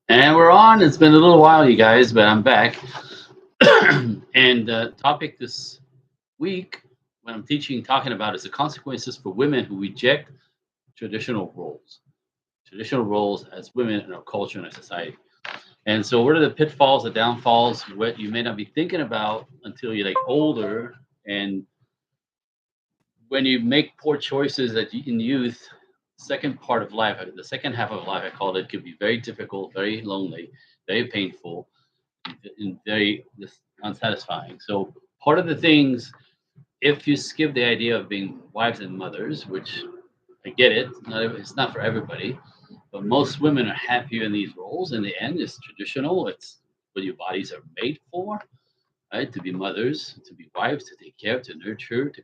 And we're on. It's been a little while, you guys, but I'm back. And the topic this week, when I'm teaching, talking about is the consequences for women who reject traditional roles, traditional roles as women in our culture and our society. And so, what are the pitfalls, the downfalls, what you may not be thinking about until you're like older, and when you make poor choices in youth, second part of life, the second half of life, I call it, could be very difficult, very lonely, very painful, and very unsatisfying. So part of the things, if you skip the idea of being wives and mothers, which I get it, it's not for everybody, but most women are happier in these roles. In the end, it's traditional. It's what your bodies are made for, right? To be mothers, to be wives, to take care, to nurture, to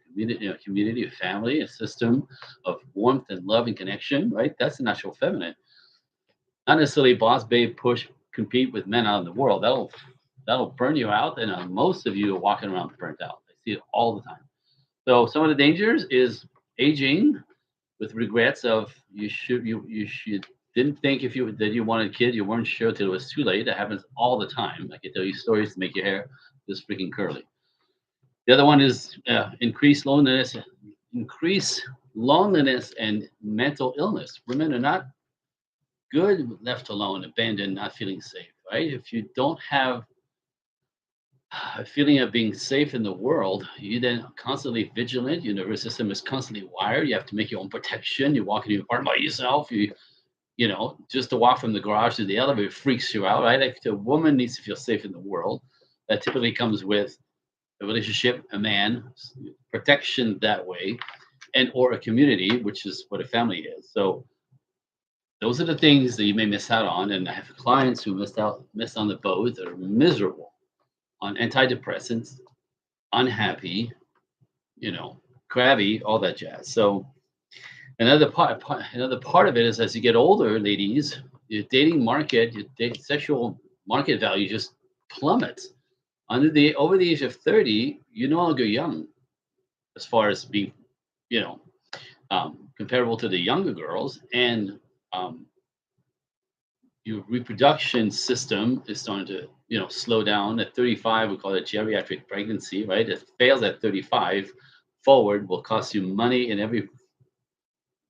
community, a family, a system of warmth and love and connection, right? That's the natural feminine. Not necessarily boss babe push compete with men out in the world. That'll burn you out, and most of you are walking around burnt out. I see it all the time. So some of the dangers is aging with regrets of you should didn't think if you that you wanted a kid, you weren't sure till it was too late. That happens all the time. I can tell you stories to make your hair just freaking curly. The other one is increase loneliness and mental illness. Women are not good left alone, abandoned, not feeling safe, right? If you don't have a feeling of being safe in the world, you then constantly vigilant. Your nervous system is constantly wired. You have to make your own protection. You walk in your apartment by yourself. Just to walk from the garage to the elevator freaks you out, right? Like the woman needs to feel safe in the world. That typically comes with a relationship, a man, protection that way, and or a community, which is what a family is. So those are the things that you may miss out on. And I have clients who missed on the boat that are miserable on antidepressants, unhappy, you know, crabby, all that jazz. So another part of it is as you get older, ladies, your dating market, sexual market value just plummets. Over the age of 30, you're no longer young as far as being, you know, comparable to the younger girls, and um, your reproduction system is starting to slow down. At 35, we call it geriatric pregnancy, right? It fails at 35 forward will cost you money in every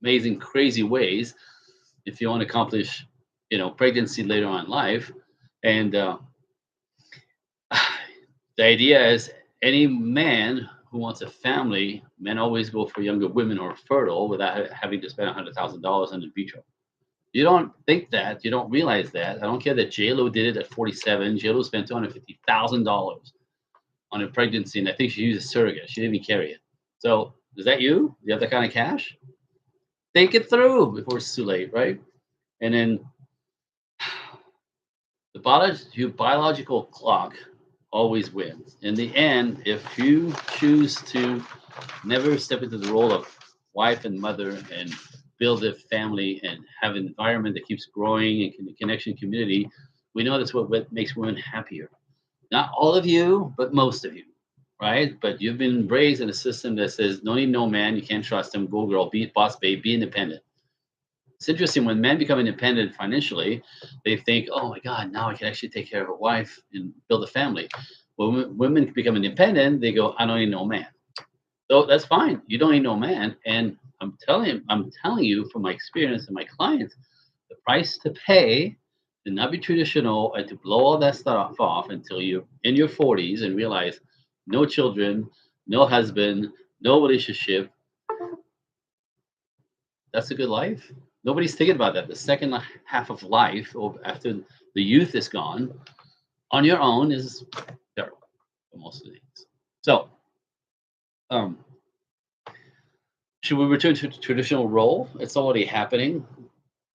amazing crazy ways if you want to accomplish pregnancy later on in life. And the idea is any man who wants a family, men always go for younger women who are fertile without having to spend $100,000 on in vitro. You don't think that. You don't realize that. I don't care that J-Lo did it at 47. J-Lo spent $250,000 on a pregnancy, and I think she used a surrogate. She didn't even carry it. So is that you? Do you have that kind of cash? Think it through before it's too late, right? And then your biological clock always wins. In the end, if you choose to never step into the role of wife and mother and build a family and have an environment that keeps growing and connection community, we know that's what makes women happier. Not all of you, but most of you, right? But you've been raised in a system that says, no need no man, you can't trust him, go girl, be boss babe, be independent. It's interesting when men become independent financially, they think, oh my God, now I can actually take care of a wife and build a family. When women become independent, they go, I don't need no man. So that's fine. You don't need no man. And I'm telling you from my experience and my clients, the price to pay to not be traditional and to blow all that stuff off until you're in your 40s and realize no children, no husband, no relationship. That's a good life. Nobody's thinking about that. The second half of life, or after the youth is gone, on your own is terrible for most of the things. So, um, should we return to traditional role? It's already happening.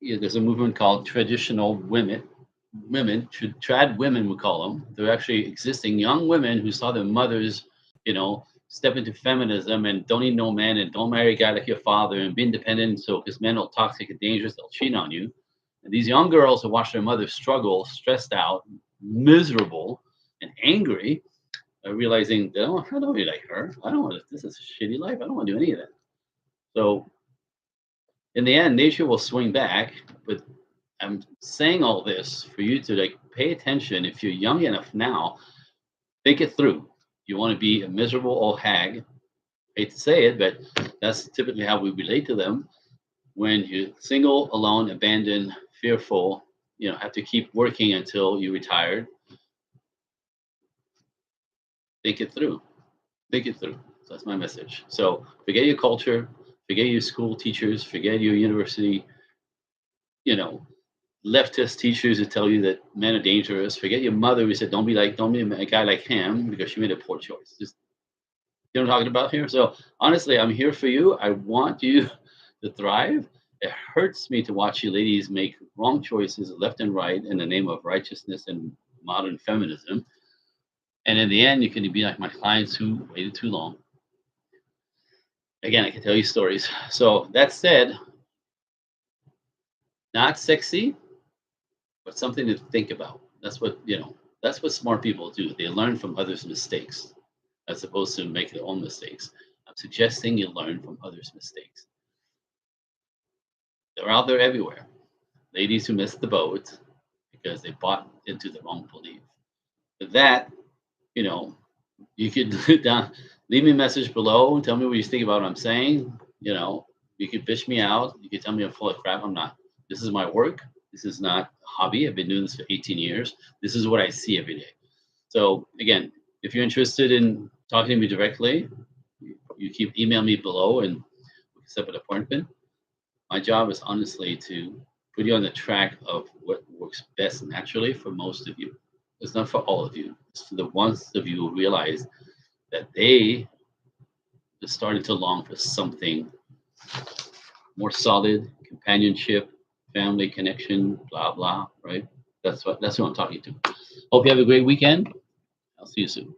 There's a movement called traditional women, trad women, we call them. They're actually existing young women who saw their mothers, step into feminism and don't need no man and don't marry a guy like your father and be independent. So, because men are toxic and dangerous, they'll cheat on you. And these young girls who watch their mothers struggle, stressed out, miserable, and angry, are realizing that I don't really like her. I don't want this is a shitty life. I don't want to do any of that. So in the end, nature will swing back, but I'm saying all this for you to like pay attention. If you're young enough now, think it through. You want to be a miserable old hag. Hate to say it, but that's typically how we relate to them. When you're single, alone, abandoned, fearful, have to keep working until you retired. Think it through. Think it through. So that's my message. So forget your culture, forget your school teachers, forget your university, you know, leftist teachers who tell you that men are dangerous. Forget your mother who said don't be a guy like him because she made a poor choice. Just you know what I'm talking about here. So honestly, I'm here for you. I want you to thrive. It hurts me to watch you ladies make wrong choices left and right in the name of righteousness and modern feminism. And in the end, you can be like my clients who waited too long. Again, I can tell you stories. So that said, not sexy, but something to think about. That's what smart people do. They learn from others' mistakes as opposed to make their own mistakes. I'm suggesting you learn from others' mistakes. They're out there everywhere. Ladies who missed the boat because they bought into the wrong belief. With that, you know, you could down, leave me a message below and tell me what you think about what I'm saying. You could bitch me out. You could tell me I'm full of crap. I'm not. This is my work. This is not a hobby. I've been doing this for 18 years. This is what I see every day. So again, if you're interested in talking to me directly, you keep email me below and we can set up an appointment. My job is honestly to put you on the track of what works best naturally for most of you. It's not for all of you. It's for the ones of you who realize that they are starting to long for something more solid, companionship, family connection, blah blah. Right? That's what I'm talking to. Hope you have a great weekend. I'll see you soon.